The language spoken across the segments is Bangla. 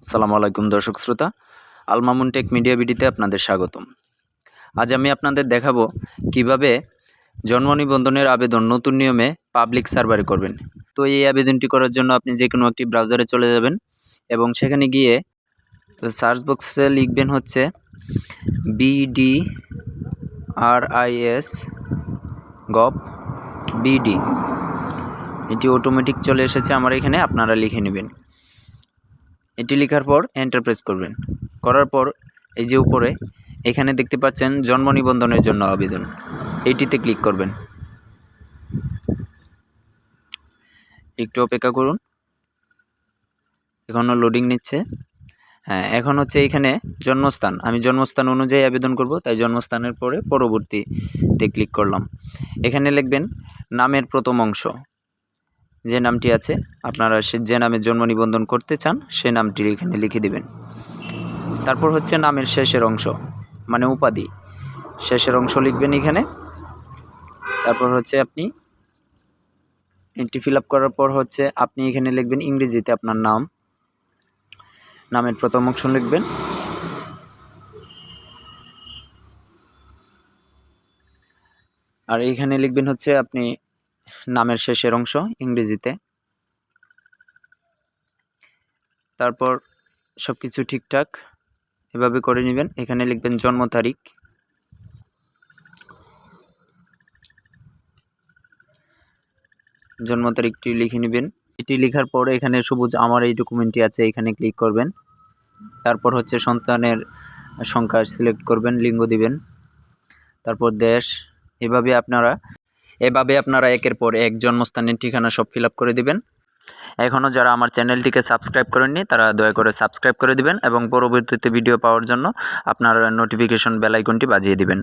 আসসালামু আলাইকুম দর্শক শ্রোতা, আল মামুন টেক মিডিয়া বিডিতে আপনাদের স্বাগতম। আজ আমি আপনাদের দেখাবো কিভাবে জন্ম নিবন্ধনের আবেদন নতুন নিয়মে পাবলিক সার্ভারে করবেন। তো এই আবেদনটি করার জন্য আপনি যে কোনো একটি ব্রাউজারে চলে যাবেন এবং সেখানে গিয়ে সার্চ বক্সে লিখবেন হচ্ছে BDRIS গভ BD। এটি অটোমেটিক চলে এসেছে আমার এখানে, আপনারা লিখে নেবেন। এটি লেখার পর এন্টার প্রেস করবেন। করার পর এই যে উপরে এখানে দেখতে পাচ্ছেন জন্ম নিবন্ধনের জন্য আবেদন, এইটিতে ক্লিক করবেন। একটু অপেক্ষা করুন, এখনও লোডিং নিচ্ছে। হ্যাঁ, এখন হচ্ছে এখানে জন্মস্থান, আমি জন্মস্থান অনুযায়ী আবেদন করব, তাই জন্মস্থানের পরে পরবর্তীতে ক্লিক করলাম। এখানে লিখবেন নামের প্রথম অংশ, যে নামটি আছে আপনারা যে নামে জন্ম নিবন্ধন করতে চান সে নামটি এখানে লিখে দিবেন। তারপর হচ্ছে নামের শেষের অংশ মানে উপাধি, শেষের অংশ লিখবেন এখানে। তারপর হচ্ছে আপনি এটি ফিল আপ করার পর হচ্ছে আপনি এখানে লিখবেন ইংরেজিতে আপনার নাম, নামের প্রথম অংশ লিখবেন। আর এখানে লিখবেন হচ্ছে আপনি নামের শেষের অংশ ইংরেজিতে। তারপর সব কিছু ঠিকঠাক এভাবে করে নেবেন। এখানে লিখবেন জন্ম তারিখ, জন্ম তারিখটি লিখে নেবেন। এটি লেখার পরে এখানে সবুজ আমার এই ডকুমেন্টটি আছে, এখানে ক্লিক করবেন। তারপর হচ্ছে সন্তানের সংখ্যা সিলেক্ট করবেন, লিঙ্গ দিবেন, তারপর দেশ। এভাবে আপনারা একের পর এক জন্মস্থানের ঠিকানা সব ফিল আপ করে দিবেন। এখনও যারা আমার চ্যানেলটিকে সাবস্ক্রাইব করেননি তারা দয়া করে সাবস্ক্রাইব করে দিবেন এবং পরবর্তীতে ভিডিও পাওয়ার জন্য আপনার নোটিফিকেশন বেল আইকনটি বাজিয়ে দিবেন।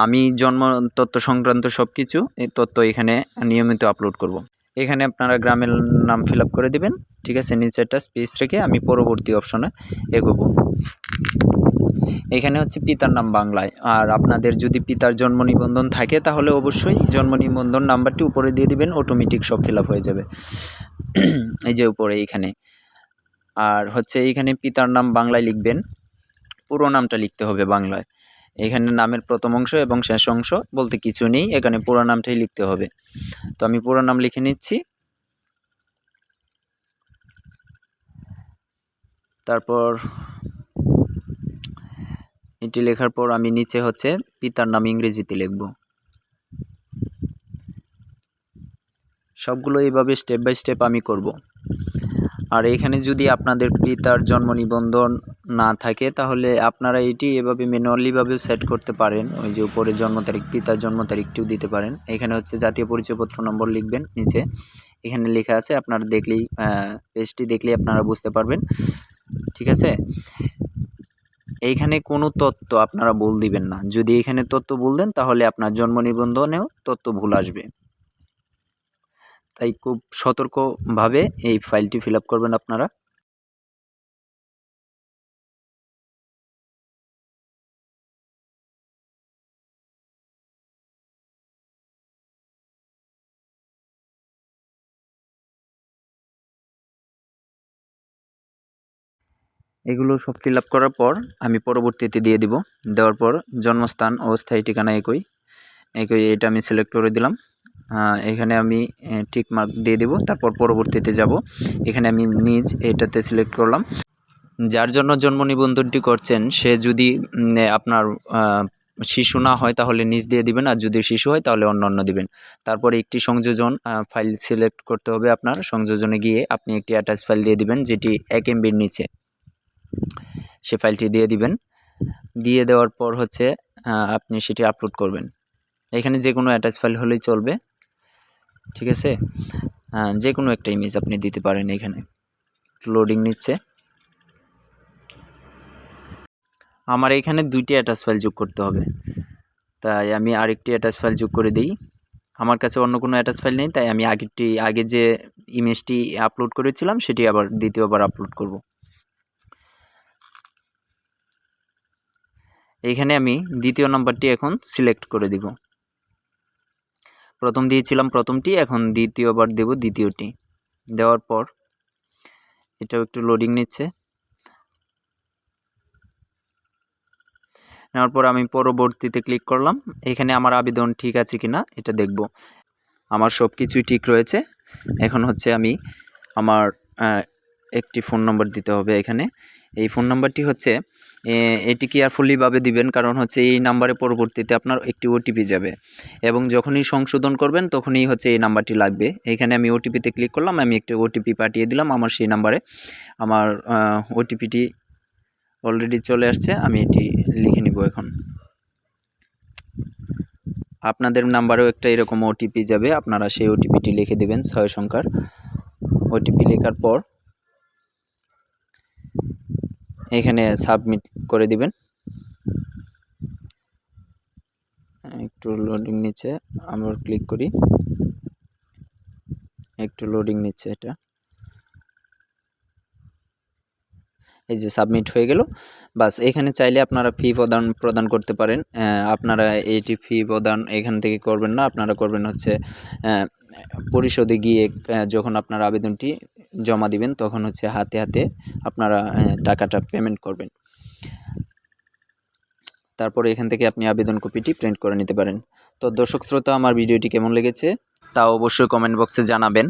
আমি জন্ম তথ্য সংক্রান্ত সব কিছু এই তথ্য এখানে নিয়মিত আপলোড করব। এখানে আপনারা গ্রামের নাম ফিল আপ করে দিবেন, ঠিক আছে। নিচে একটা স্পেস রেখে আমি পরবর্তী অপশনে এগোবো। এখানে হচ্ছে পিতার নাম বাংলায়, আর আপনাদের যদি পিতার জন্ম নিবন্ধন থাকে তাহলে অবশ্যই জন্ম নিবন্ধন নাম্বারটি উপরে দিয়ে দিবেন, অটোমেটিক সব ফিল আপ হয়ে যাবে। এই যে উপরে এইখানে। আর হচ্ছে এইখানে পিতার নাম বাংলায় লিখবেন, পুরো নামটা লিখতে হবে বাংলায়। এখানে নামের প্রথম অংশ এবং শেষ অংশ বলতে কিছু নেই, এখানে পুরো নামটাই লিখতে হবে। তো আমি পুরো নাম লিখে নিচ্ছি। তারপর এটি লেখার পর আমি নিচে হচ্ছে পিতার নাম ইংরেজিতে লিখব। সবগুলো এইভাবে স্টেপ বাই স্টেপ আমি করব। আর এখানে যদি আপনাদের পিতার জন্ম নিবন্ধন না থাকে তাহলে আপনারা এটি এভাবে ম্যানুয়ালিভাবেও সেট করতে পারেন। ওই যে উপরে জন্ম তারিখ, পিতার জন্ম তারিখটিও দিতে পারেন। এখানে হচ্ছে জাতীয় পরিচয়পত্র নম্বর লিখবেন নিচে, এখানে লেখা আছে, আপনারা দেখলেই পেজটি দেখলেই আপনারা বুঝতে পারবেন, ঠিক আছে। এইখানে কোনো তথ্য আপনারা ভুল দিবেন না, যদি এখানে তথ্য ভুল দেন তাহলে আপনার জন্ম নিবন্ধনেও তথ্য ভুল আসবে। তাই খুব সতর্কভাবে এই ফাইলটি ফিল আপ করবেন আপনারা। এগুলো সব ফিল আপ করার পর আমি পরবর্তীতে দিয়ে দিব। দেওয়ার পর জন্মস্থান ও স্থায়ী ঠিকানা একই, এটা আমি সিলেক্ট করে দিলাম। এখানে আমি টিক মার্ক দিয়ে দিব। তারপর পরবর্তীতে যাব, এখানে আমি নিজ এটাতে সিলেক্ট করলাম। যার জন্য জন্ম নিবন্ধনটি করছেন সে যদি আপনার শিশু না হয় তাহলে নিজ দিয়ে দিবেন, আর যদি শিশু হয় তাহলে অন্য দিবেন। তারপরে একটি সংযোজন ফাইল সিলেক্ট করতে হবে আপনার। সংযোজনে গিয়ে আপনি একটি অ্যাটাচ ফাইল দিয়ে দিবেন যেটি 1 MBর নিচে, সে ফাইলটি দিয়ে দিবেন। দিয়ে দেওয়ার পর হচ্ছে আপনি সেটি আপলোড করবেন। এখানে যে কোনো অ্যাটাচ ফাইল হলেই চলবে, ঠিক আছে। যে কোনো একটা ইমেজ আপনি দিতে পারেন। এখানে লোডিং নিচ্ছে। আমার এখানে 2টি অ্যাটাচ ফাইল যোগ করতে হবে, তাই আমি আরেকটি অ্যাটাচ ফাইল যোগ করে দিই। আমার কাছে অন্য কোনো অ্যাটাচ ফাইল নেই, তাই আমি আগে যে ইমেজটি আপলোড করেছিলাম সেটি আবার দ্বিতীয়বার আপলোড করব। এইখানে আমি দ্বিতীয় নাম্বারটি এখন সিলেক্ট করে দিব। প্রথম দিয়েছিলাম প্রথমটি, এখন দ্বিতীয়বার দেব দ্বিতীয়টি। দেওয়ার পর এটাও একটু লোডিং নিচ্ছে। নেওয়ার পর আমি পরবর্তীতে ক্লিক করলাম। এখানে আমার আবেদন ঠিক আছে কিনা এটা দেখব। আমার সব কিছুই ঠিক রয়েছে। এখন হচ্ছে আমি আমার একটি ফোন নম্বর দিতে হবে এখানে। এই ফোন নাম্বারটি হচ্ছে এটি কেয়ারফুলিভাবে দিবেন, কারণ হচ্ছে এই নাম্বারে পরবর্তীতে আপনার একটি ওটিপি যাবে এবং যখনই সংশোধন করবেন তখনই হচ্ছে এই নাম্বারটি লাগবে। এখানে আমি ওটিপিতে ক্লিক করলাম, আমি একটি ওটিপি পাঠিয়ে দিলাম আমার সেই নাম্বারে। আমার ওটিপিটি অলরেডি চলে আসছে, আমি এটি লিখে নিব। এখন আপনাদের নাম্বারেও একটা এরকম ওটিপি যাবে, আপনারা সেই ওটিপিটি লিখে দেবেন 6 সংখ্যার। ওটিপি লেখার পর এখানে সাবমিট করে দিবেন। একটু লোডিং নিচ্ছে, আবার ক্লিক করি, একটু লোডিং নিচ্ছে এটা। এই যে সাবমিট হয়ে গেল। বাস এখানে চাইলে আপনারা ফি প্রদান করতে পারেন। আপনারা এইটি ফি প্রদান এখান থেকে করবেন না, আপনারা করবেন হচ্ছে পরিশোধে গিয়ে যখন আপনার আবেদনটি জমা দিবেন তখন হচ্ছে হাতে হাতে আপনারা টাকাটা পেমেন্ট করবেন। তারপরে এখান থেকে আপনি আবেদন কপিটি প্রিন্ট করে নিতে পারেন। তো দর্শক শ্রোতা, আমার ভিডিওটি কেমন লেগেছে তা অবশ্যই কমেন্ট বক্সে জানাবেন।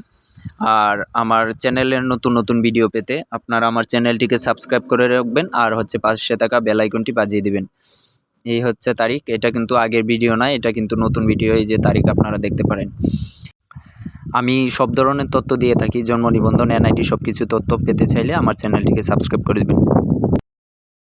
আর আমার চ্যানেলের নতুন নতুন ভিডিও পেতে আপনারা আমার চ্যানেলটিকে সাবস্ক্রাইব করে রাখবেন আর হচ্ছে পাশে থাকা বেল আইকনটি বাজিয়ে দিবেন। এই হচ্ছে তারিখ, এটা কিন্তু আগের ভিডিও না, এটা কিন্তু নতুন ভিডিও। এই যে তারিখ আপনারা দেখতে পারেন। আমি সব ধরনের তথ্য দিয়ে থাকি, জন্ম নিবন্ধন, এনআইডি সব কিছু তথ্য পেতে চাইলে আমার চ্যানেলটিকে সাবস্ক্রাইব করে দেবেন।